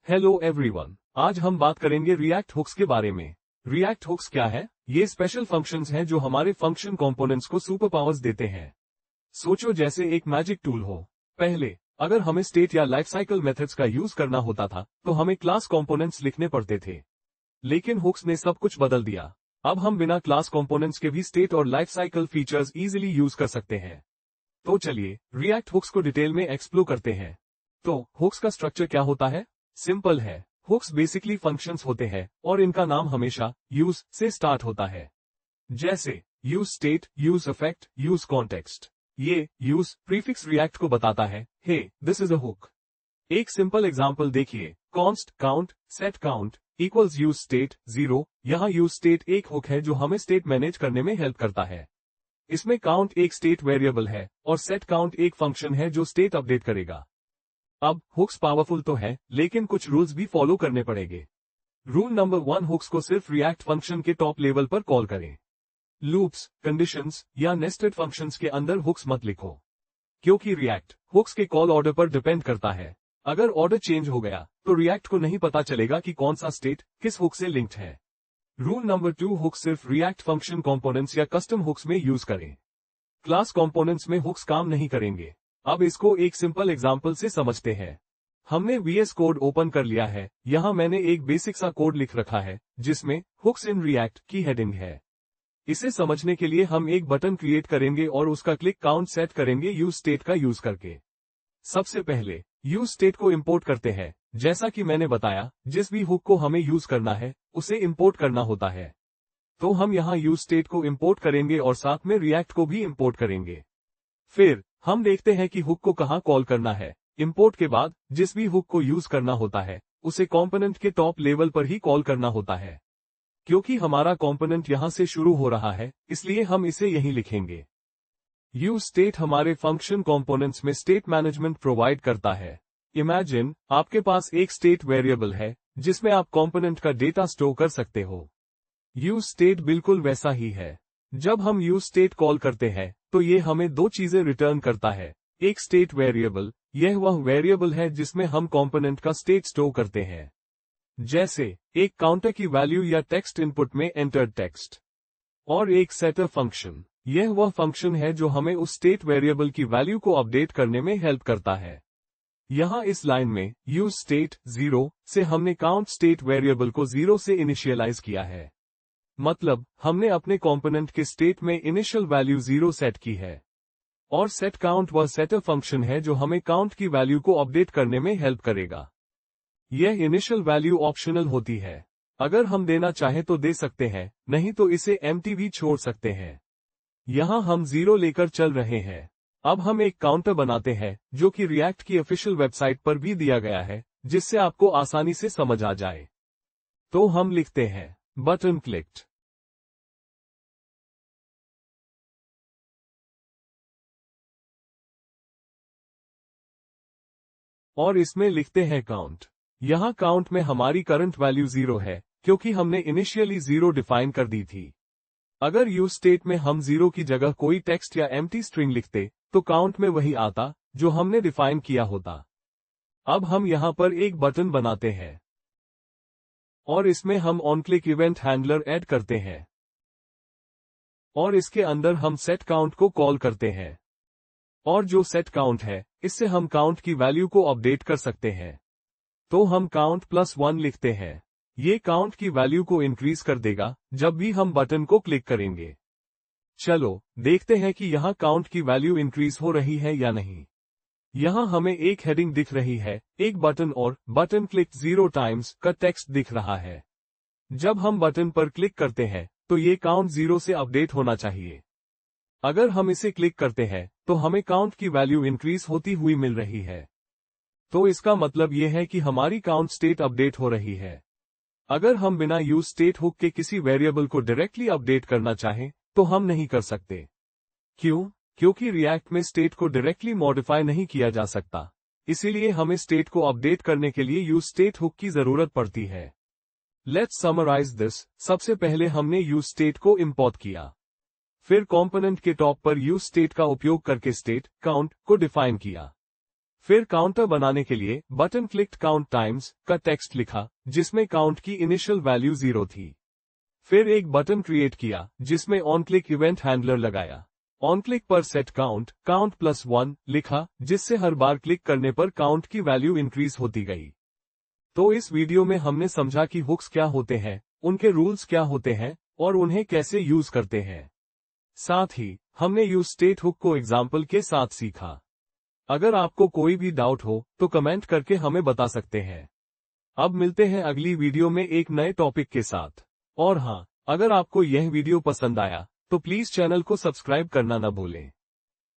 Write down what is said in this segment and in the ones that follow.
Hello everyone, आज हम बात करेंगे रिएक्ट हुक्स के बारे में। रिएक्ट हुक्स क्या है? ये स्पेशल फंक्शंस हैं जो हमारे फंक्शन कंपोनेंट्स को सुपर पावर्स देते हैं। सोचो जैसे एक मैजिक टूल हो। पहले अगर हमें स्टेट या लाइफ साइकिल मेथड्स का यूज करना होता था तो हमें क्लास कंपोनेंट्स लिखने पड़ते थे, लेकिन हुक्स ने सब कुछ बदल दिया। अब हम बिना क्लास कंपोनेंट्स के भी स्टेट और life cycle features easily use कर सकते हैं। तो चलिए रिएक्ट हुक्स को डिटेल में एक्सप्लोर करते हैं। तो हुक्स का स्ट्रक्चर क्या होता है? सिंपल है। हुक्स बेसिकली फंक्शंस होते हैं और इनका नाम हमेशा यूज से स्टार्ट होता है, जैसे use state, use effect, use context. ये यूज प्रीफिक्स रिएक्ट को बताता है, हे दिस इज अ हुक। एक सिंपल एग्जांपल देखिए, const count set count equals use state 0। यहाँ यूज स्टेट एक हुक है जो हमें स्टेट मैनेज करने में हेल्प करता है। इसमें काउंट एक स्टेट वेरिएबल है और सेट काउंट एक फंक्शन है जो स्टेट अपडेट करेगा। अब हुक्स पावरफुल तो है, लेकिन कुछ रूल्स भी फॉलो करने पड़ेंगे। रूल नंबर 1, हुक्स को सिर्फ रिएक्ट फंक्शन के टॉप लेवल पर कॉल करें। लूप्स, कंडीशंस या नेस्टेड फंक्शंस के अंदर हुक्स मत लिखो, क्योंकि रिएक्ट हुक्स के कॉल ऑर्डर पर डिपेंड करता है। अगर ऑर्डर चेंज हो गया तो रिएक्ट को नहीं पता चलेगा कि कौन सा स्टेट किस हुक से लिंक्ड है। रूल नंबर 2, हुक्स सिर्फ रिएक्ट फंक्शन कंपोनेंट्स या कस्टम हुक्स में यूज करें। क्लास कंपोनेंट्स में हुक्स काम नहीं करेंगे। अब इसको एक सिंपल एग्जांपल से समझते हैं। हमने VS कोड ओपन कर लिया है। यहाँ मैंने एक बेसिक सा कोड लिख रखा है जिसमें हुक्स इन रिएक्ट की हेडिंग है। इसे समझने के लिए हम एक बटन क्रिएट करेंगे और उसका क्लिक काउंट सेट करेंगे यूज स्टेट का यूज करके। सबसे पहले यूज स्टेट को इंपोर्ट करते हैं। जैसा कि मैंने बताया, जिस भी हुक को हमें यूज करना है उसे इंपोर्ट करना होता है। तो हम यहाँ यूज स्टेट को इंपोर्ट करेंगे और साथ में रिएक्ट को भी इंपोर्ट करेंगे। फिर हम देखते हैं कि हुक को कहाँ कॉल करना है। इंपोर्ट के बाद जिस भी हुक को यूज करना होता है उसे कंपोनेंट के टॉप लेवल पर ही कॉल करना होता है। क्योंकि हमारा कंपोनेंट यहाँ से शुरू हो रहा है, इसलिए हम इसे यहीं लिखेंगे। यूज स्टेट हमारे फंक्शन कंपोनेंट्स में स्टेट मैनेजमेंट प्रोवाइड करता है। इमेजिन आपके पास एक स्टेट वेरिएबल है जिसमें आप कंपोनेंट का डेटा स्टोर कर सकते हो। यूज स्टेट बिल्कुल वैसा ही है। जब हम यूज स्टेट कॉल करते हैं तो ये हमें दो चीजें रिटर्न करता है। एक स्टेट वेरिएबल, यह वह वेरिएबल है जिसमें हम कंपोनेंट का स्टेट स्टोर करते हैं, जैसे एक काउंटर की वैल्यू या टेक्स्ट इनपुट में एंटर्ड टेक्स्ट। और एक सेटर फंक्शन, यह वह फंक्शन है जो हमें उस स्टेट वेरिएबल की वैल्यू को अपडेट करने में हेल्प करता है। यहाँ इस लाइन में यूज स्टेट 0 से हमने काउंट स्टेट वेरिएबल को 0 से इनिशियलाइज किया है। मतलब हमने अपने कंपोनेंट के स्टेट में इनिशियल वैल्यू 0 सेट की है। और सेट काउंट वह सेटर फंक्शन है जो हमें काउंट की वैल्यू को अपडेट करने में हेल्प करेगा। यह इनिशियल वैल्यू ऑप्शनल होती है। अगर हम देना चाहें तो दे सकते हैं, नहीं तो इसे एम्प्टी भी छोड़ सकते हैं। यहाँ हम 0 लेकर चल रहे हैं। अब हम एक काउंटर बनाते हैं जो कि रिएक्ट की ऑफिशियल वेबसाइट पर भी दिया गया है, जिससे आपको आसानी से समझ आ जाए। तो हम लिखते हैं बटन क्लिक्ड। और इसमें लिखते हैं काउंट। यहाँ काउंट में हमारी करंट वैल्यू 0 है, क्योंकि हमने इनिशियली 0 डिफाइन कर दी थी। अगर यूज स्टेट में हम 0 की जगह कोई टेक्स्ट या एम्प्टी स्ट्रिंग लिखते तो काउंट में वही आता जो हमने डिफाइन किया होता। अब हम यहाँ पर एक बटन बनाते हैं और इसमें हम on click event handler add करते हैं और इसके अंदर हम सेट काउंट को कॉल करते हैं। और जो सेट काउंट है, इससे हम काउंट की वैल्यू को अपडेट कर सकते हैं। तो हम काउंट +1 लिखते हैं। ये काउंट की वैल्यू को इंक्रीज कर देगा जब भी हम बटन को क्लिक करेंगे। चलो देखते हैं कि यहाँ काउंट की वैल्यू इंक्रीज हो रही है या नहीं। यहाँ हमें एक हेडिंग दिख रही है, एक बटन और बटन क्लिक 0 टाइम्स का टेक्स्ट दिख रहा है। जब हम बटन पर क्लिक करते हैं तो ये काउंट 0 से अपडेट होना चाहिए। अगर हम इसे क्लिक करते हैं तो हमें काउंट की वैल्यू इंक्रीज होती हुई मिल रही है। तो इसका मतलब यह है कि हमारी काउंट स्टेट अपडेट हो रही है। अगर हम बिना यूज स्टेट हुक के किसी वेरिएबल को डायरेक्टली अपडेट करना चाहें तो हम नहीं कर सकते। क्यों? क्योंकि रिएक्ट में स्टेट को डायरेक्टली मॉडिफाई नहीं किया जा सकता। इसीलिए हमें स्टेट को अपडेट करने के लिए यूज स्टेट हुक की जरूरत पड़ती है। Let's summarise this. सबसे पहले हमने यूज स्टेट को इंपोर्ट किया। फिर कंपोनेंट के टॉप पर यूज स्टेट का उपयोग करके स्टेट काउंट को डिफाइन किया। फिर काउंटर बनाने के लिए बटन क्लिक्ड काउंट टाइम्स का टेक्स्ट लिखा, जिसमें काउंट की इनिशियल वैल्यू 0 थी। फिर एक बटन क्रिएट किया जिसमें ऑन क्लिक इवेंट हैंडलर लगाया। ऑन क्लिक पर सेट काउंट +1 लिखा, जिससे हर बार क्लिक करने पर काउंट की वैल्यू इंक्रीज होती गई। तो इस वीडियो में हमने समझा कि हुक्स क्या होते हैं, उनके रूल्स क्या होते हैं और उन्हें कैसे यूज करते हैं। साथ ही हमने यूज स्टेट हुक को एग्जाम्पल के साथ सीखा। अगर आपको कोई भी डाउट हो तो कमेंट करके हमें बता सकते हैं। अब मिलते हैं अगली वीडियो में एक नए टॉपिक के साथ। और हाँ, अगर आपको यह वीडियो पसंद आया तो प्लीज चैनल को सब्सक्राइब करना न भूलें।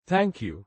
Thank you.